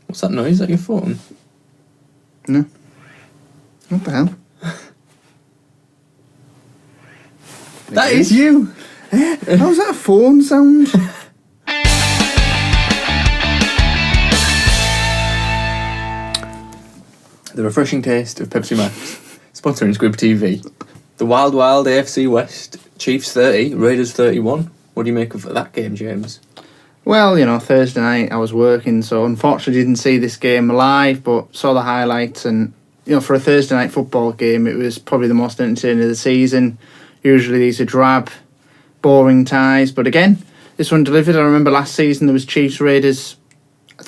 What's that noise? Is that your phone? No. What the hell? That is you! How's that a phone sound? The refreshing taste of Pepsi Max. Sponsoring Squib TV. The Wild Wild AFC West. Chiefs 30, Raiders 31. What do you make of that game, James? Well, Thursday night I was working, so unfortunately didn't see this game live, but saw the highlights, and for a Thursday night football game, it was probably the most entertaining of the season. Usually these are drab, boring ties, but again, this one delivered. I remember last season there was Chiefs Raiders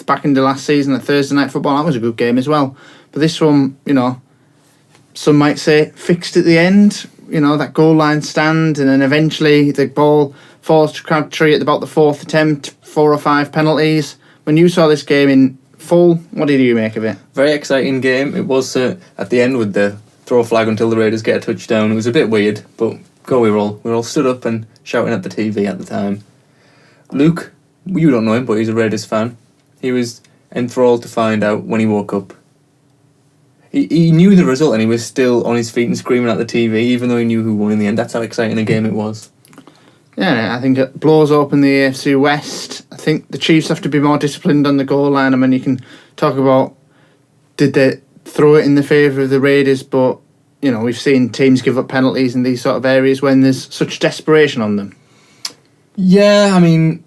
back in the last season at Thursday night football. That was a good game as well. But this one, some might say fixed at the end. That goal line stand, and then eventually the ball falls to Crabtree at about the fourth attempt, 4 or 5 penalties. When you saw this game in full, what did you make of it? Very exciting game. It was at the end with the throw flag until the Raiders get a touchdown. It was a bit weird, but we were all stood up and shouting at the TV at the time. Luke, you don't know him, but he's a Raiders fan. He was enthralled to find out when he woke up. He knew the result and he was still on his feet and screaming at the TV, even though he knew who won in the end. That's how exciting a game it was. Yeah, I think it blows open the AFC West. I think the Chiefs have to be more disciplined on the goal line. I mean, you can talk about did they throw it in the favour of the Raiders, but, we've seen teams give up penalties in these sort of areas when there's such desperation on them. Yeah, I mean,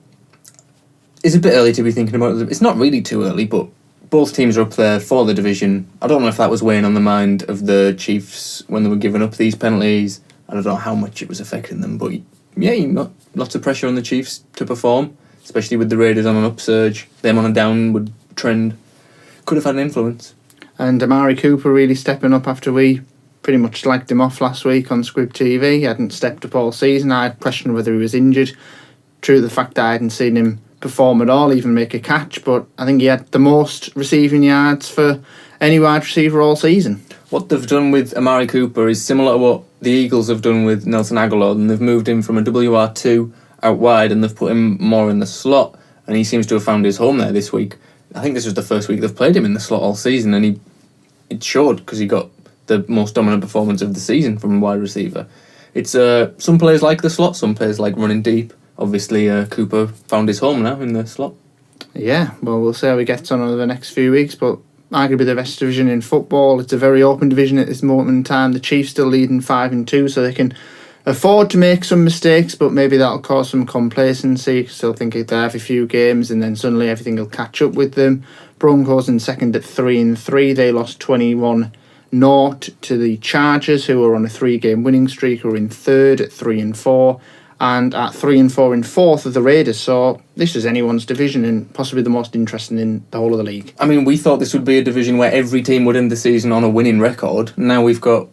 it's a bit early to be thinking about it. It's not really too early, but both teams are up there for the division. I don't know if that was weighing on the mind of the Chiefs when they were giving up these penalties. I don't know how much it was affecting them, but yeah, you've got lots of pressure on the Chiefs to perform, especially with the Raiders on an upsurge, them on a downward trend. Could have had an influence. And Amari Cooper really stepping up after we pretty much slagged him off last week on Squib TV. He hadn't stepped up all season. I had questioned whether he was injured. True to the fact that I hadn't seen him perform at all, even make a catch, but I think he had the most receiving yards for any wide receiver all season. What they've done with Amari Cooper is similar to what the Eagles have done with Nelson Aguilar, and they've moved him from a WR2 out wide and they've put him more in the slot, and he seems to have found his home there this week. I think this was the first week they've played him in the slot all season, and it showed because he got the most dominant performance of the season from a wide receiver. It's some players like the slot, some players like running deep. Obviously, Cooper found his home now in the slot. Yeah, well, we'll see how he gets on over the next few weeks, but arguably the best division in football. It's a very open division at this moment in time. The Chiefs still leading 5-2, so they can afford to make some mistakes, but maybe that'll cause some complacency. Still think they'll have a few games, and then suddenly everything will catch up with them. Broncos in second at 3-3. They lost 21-0 to the Chargers, who are on a 3-game winning streak, who are in third at 3-4. And at 3-4 in fourth of the Raiders. So this is anyone's division and possibly the most interesting in the whole of the league. I mean, we thought this would be a division where every team would end the season on a winning record. Now we've got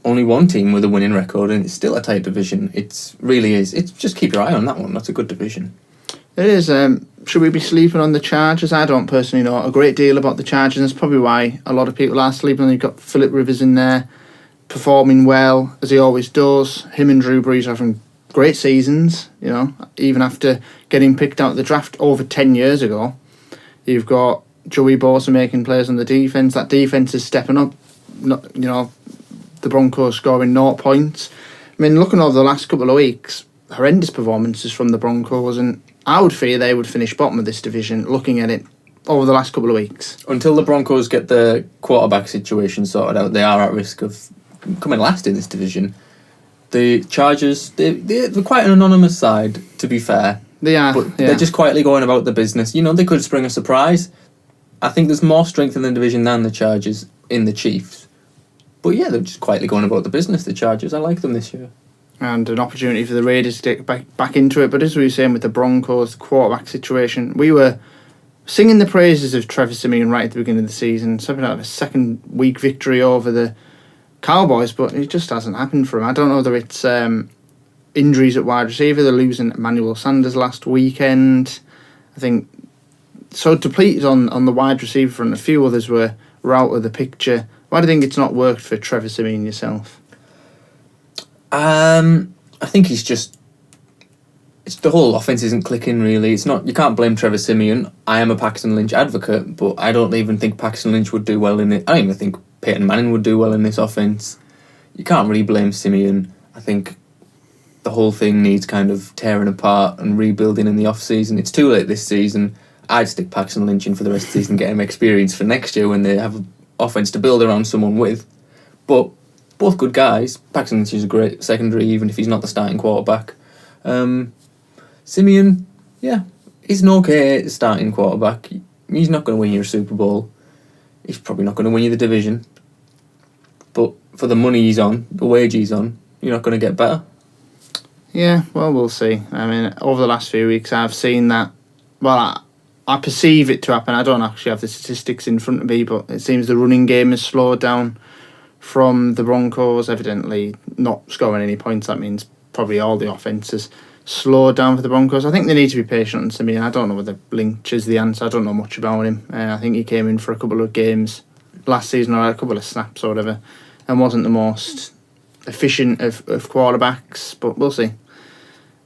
only one team with a winning record, and it's still a tight division. It really is. It's just keep your eye on that one. That's a good division. It is. Should we be sleeping on the Chargers? I don't personally know a great deal about the Chargers. That's probably why a lot of people are sleeping on. You've got Phillip Rivers in there, performing well as he always does. Him and Drew Brees are having great seasons, even after getting picked out of the draft over 10 years ago. You've got Joey Bosa making plays on the defence. That defence is stepping up. The Broncos scoring 0 points. I mean, looking over the last couple of weeks, horrendous performances from the Broncos, and I would fear they would finish bottom of this division looking at it over the last couple of weeks. Until the Broncos get the quarterback situation sorted out, they are at risk of coming last in this division. The Chargers, they're quite an anonymous side, to be fair. They are, but they're just quietly going about the business. They could spring a surprise. I think there's more strength in the division than the Chargers in the Chiefs. But yeah, they're just quietly going about the business, the Chargers. I like them this year. And an opportunity for the Raiders to get back into it. But as we were saying with the Broncos, the quarterback situation, we were singing the praises of Trevor Siemian right at the beginning of the season. Something out of a second week victory over the Cowboys, but it just hasn't happened for him. I don't know whether it's injuries at wide receiver. They're losing Emmanuel Sanders last weekend. I think so depleted on the wide receiver front. A few others were out of the picture. Why do you think it's not worked for Trevor Siemian yourself? I think it's the whole offense isn't clicking really. It's not. You can't blame Trevor Simeon. I am a Paxton Lynch advocate, but I don't even think Paxton Lynch would do well in it. I don't even think Peyton Manning would do well in this offense. You can't really blame Simeon. I think the whole thing needs kind of tearing apart and rebuilding in the off-season. It's too late this season. I'd stick Paxton Lynch in for the rest of the season, get him experience for next year when they have an offense to build around someone with. But both good guys. Paxton Lynch is a great secondary, even if he's not the starting quarterback. Simeon, yeah, he's an okay starting quarterback. He's not going to win you a Super Bowl. He's probably not going to win you the division. But for the money he's on, the wage he's on, you're not going to get better. Yeah, well, we'll see. I mean, over the last few weeks, I've seen that. Well, I perceive it to happen. I don't actually have the statistics in front of me, but it seems the running game has slowed down from the Broncos. Evidently, not scoring any points. That means probably all the offences slowed down for the Broncos. I think they need to be patient on Simeon. I don't know whether Lynch is the answer. I don't know much about him. I think he came in for a couple of games last season, or a couple of snaps or whatever, and wasn't the most efficient of quarterbacks, but we'll see.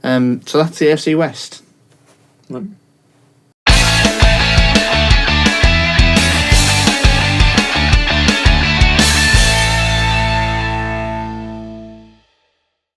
So that's the AFC West. Right.